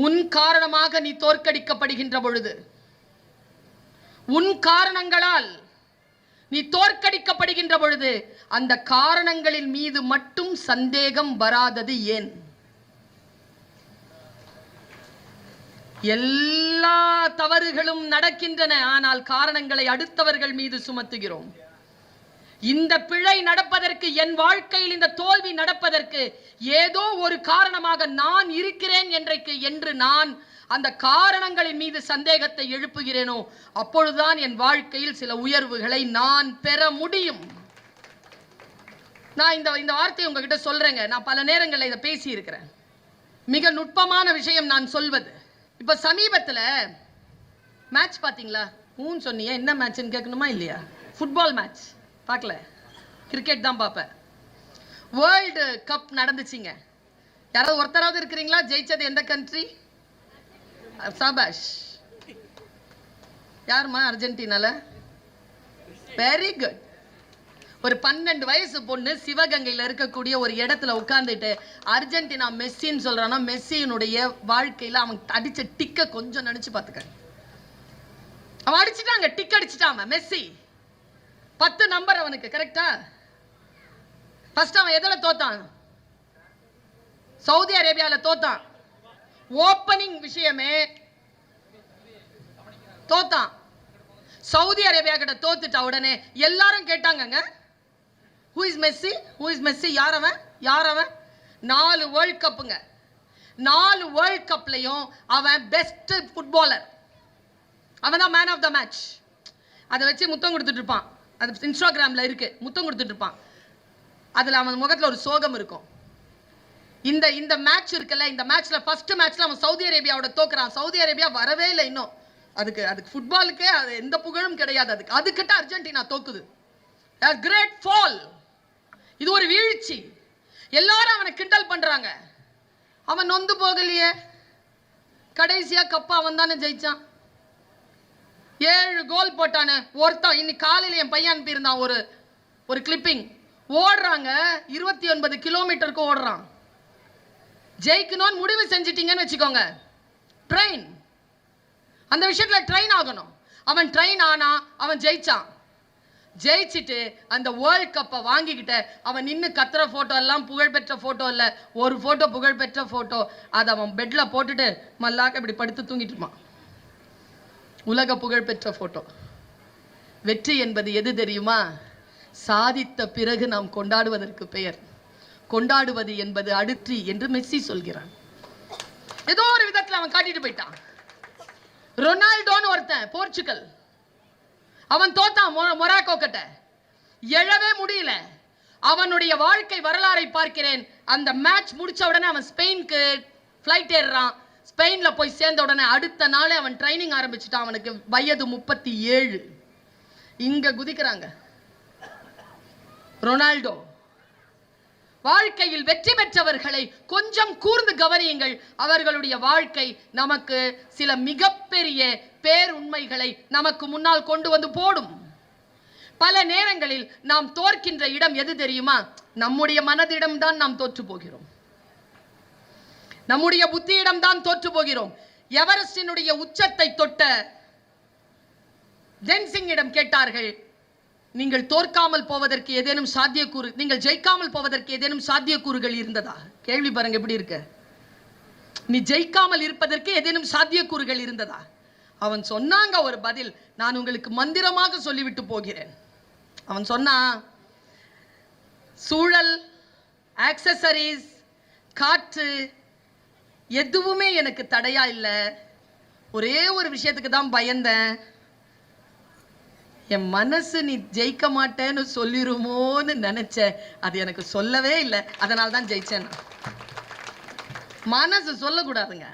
உன் காரணமாக நீ தோற்கடிக்கப்படுகின்ற பொழுது, உன் காரணங்களால் நீ தோற்கடிக்கப்படுகின்ற பொழுது, அந்த காரணங்களின் மீது மட்டும் சந்தேகம் வராதது ஏன்? எல்லா தவறுகளும் நடக்கின்றன, ஆனால் காரணங்களை அடுத்தவர்கள் மீது சுமத்துகிறோம். இந்த பிழை நடப்பதற்கு, என் வாழ்க்கையில் இந்த தோல்வி நடப்பதற்கு ஏதோ ஒரு காரணமாக நான் இருக்கிறேன் என்று நான் அந்த காரணங்களின் மீது சந்தேகத்தை எழுப்புகிறேனோ, அப்பொழுதுதான் என் வாழ்க்கையில் சில உயர்வுகளை நான் பெற முடியும். நான் இந்த வார்த்தையை உங்ககிட்ட சொல்றேங்க. நான் பல நேரங்களில் இதை பேசி இருக்கிறேன். மிக நுட்பமான விஷயம் நான் சொல்வது. இப்ப சமீபத்தில் மேட்ச் பார்த்தீங்களா? ஊன்னு சொன்னீங்க, என்ன மேட்ச்னு கேட்கணுமா இல்லையா? ஃபுட்பால் மேட்ச் பார்க்கல, கிரிக்கெட் தான் பார்ப்பேன். வேர்ல்டு கப் நடந்துச்சுங்க. யாராவது ஒருத்தராவது இருக்கிறீங்களா? ஜெயிச்சது எந்த கண்ட்ரி? சபாஷ். யாருமா? அர்ஜென்டினால. Very good. ஒரு 12 வயசு பொண்ணு சிவகங்கையில் இருக்கக்கூடிய ஒரு இடத்துல உட்கார்ந்துட்டு அர்ஜென்டினா மெஸ்ஸின்னு சொல்றானா, மெஸ்ஸியினுடைய வாழ்க்கையில் அவன் அடிச்ச டிக்க கொஞ்சம் நினைச்சு பார்த்துக்க. அவன் அடிச்சுட்டாங்க, டிக் அடிச்சுட்டான் மெஸ்ஸி. 10 நம்பர் அவனுக்கு, கரெக்டா? ஃபர்ஸ்ட் அவன் எதுல தோத்தான்? சவுதி அரேபியால தோத்தான். ஓப்பனிங் விஷயமே தோத்தான். சவுதி அரேபியா கிட்ட தோத்துட்ட உடனே எல்லாரும் கேட்டாங்கங்க, who is Messi? who is Messi? யார் அவன்? யார் அவன்? 4 வேர்ல்ட் கப்புங்க. 4 வேர்ல்ட் கப்லயும் அவன் பெஸ்ட் ஃபுட்பாலர். அவன் தான் மேன் ஆஃப் த மேட்ச். அதை வச்சு முத்தம் கொடுத்துட்டு இருப்பான். அது இன்ஸ்டாகிராம்ல இருக்கு. முத்தம் கொடுத்துட்டு இருப்பான். அதுல அவன் முகத்துல ஒரு சோகம் இருக்கும். இந்த மேட்ச் இருக்குல்ல, இந்த மேட்ச்ல ஃபர்ஸ்ட் மேட்ச்ல அவன் சவுதி அரேபியாவோட தோக்குறான். சவுதி அரேபியா வரவே இல்லை இன்னும். அதுக்கு ஃபுட்பாலுக்கே அது எந்த புகழும் கிடையாது. அதுக்கிட்ட அர்ஜென்டினா தோக்குது. Great fall. இது ஒரு வீழ்ச்சி. எல்லாரும் அவனை கிண்டல் பண்றாங்க. அவன் நொந்து போகலையே. கடைசியா கப்பா அவன் தானே ஜெயிச்சான். 7 கோல் போட்டானே. ஒருத்தன் இன்னைக்கு காலையில் என் பையன் அனுப்பியிருந்தான் ஒரு கிளிப்பிங். ஓடுறாங்க, 29 கிலோமீட்டருக்கு ஓடுறான். ஜெயிக்கணும்னு முடிவு செஞ்சிட்டீங்கன்னு வச்சுக்கோங்க, ட்ரெயின். அந்த விஷயத்துல ட்ரெயின் ஆகணும். அவன் ட்ரெயின் ஆனா, அவன் ஜெயிச்சான். ஜெயிச்சுட்டு அந்த வேர்ல்ட் கப்பை வாங்கிக்கிட்ட அவன் நின்று கத்துற போட்டோ எல்லாம் புகழ்பெற்ற போட்டோ இல்லை, ஒரு போட்டோ புகழ்பெற்ற போட்டோ. அதை அவன் பெட்ல போட்டுட்டு மல்லாக்க இப்படி படுத்து தூங்கிட்டு இருப்பான். உலக புகழ்பெற்ற போட்டோ. வெற்றி என்பது எது தெரியுமா? சாதித்த பிறகு நாம் கொண்டாடுவதற்கு பெயர். கொண்டாடுவது என்பது அடுற்றி என்று மெஸ்ஸி சொல்கிறான். ஏதோ ஒரு விதத்தில் அவன் காட்டிட்டு போயிட்டான். ரொனால்டோன்னு ஒருத்தன், போர்ச்சுகல், அவன் தோத்தான் மொராக்கோ கிட்ட. எழவே முடியல. அவனுடைய வாழ்க்கை வரலாறை பார்க்கிறேன். அந்த மேட்ச் முடிச்ச உடனே அவன் ஸ்பெயினுக்கு ஃப்ளைட் ஏறுறான். ஸ்பெயின்ல போய் சேர்ந்த உடனே அடுத்த நாளே அவன் ட்ரைனிங் ஆரம்பிச்சுட்டான். அவனுக்கு வயது 37. இங்க குதிக்கிறாங்க. ரொனால்டோ. வாழ்க்கையில் வெற்றி பெற்றவர்களை கொஞ்சம் கூர்ந்து கவனியுங்கள். அவர்களுடைய வாழ்க்கை நமக்கு சில மிகப்பெரிய பேருண்மைகளை நமக்கு முன்னால் கொண்டு வந்து போடும். பல நேரங்களில் நாம் தோற்கின்ற இடம் எது தெரியுமா? நம்முடைய மனதிடம் தான் நாம் தோற்று போகிறோம். நம்முடைய புத்தியிடம் தான் தோற்று போகிறோம். எவரெஸ்டினுடைய உச்சத்தை தொட்ட டென்சிங்கிடம் கேட்டார்கள், நீங்கள் தோற்காமல் போவதற்கு ஏதேனும் சாத்தியக்கூறு, நீங்கள் ஜெயிக்காமல் போவதற்கு ஏதேனும் சாத்தியக்கூறுகள் இருந்ததா? கேள்வி பாருங்க எப்படி இருக்க. நீ ஜெயிக்காமல் இருப்பதற்கு ஏதேனும் சாத்தியக்கூறுகள் இருந்ததா? அவன் சொன்னாங்க ஒரு பதில், நான் உங்களுக்கு மந்திரமாக சொல்லிவிட்டு போகிறேன். அவன் சொன்னான், சூழல், ஆக்சசரிஸ், காற்று எதுவுமே எனக்கு தடையா இல்லை. ஒரே ஒரு விஷயத்துக்கு தான் பயந்தேன். என் மனசு நீ ஜெயிக்க மாட்டேன்னு சொல்லிருமோன்னு நினைச்ச, அது எனக்கு சொல்லவே இல்லை. அதனால தான் ஜெயிச்சேன். மனசு சொல்லக்கூடாதுங்க.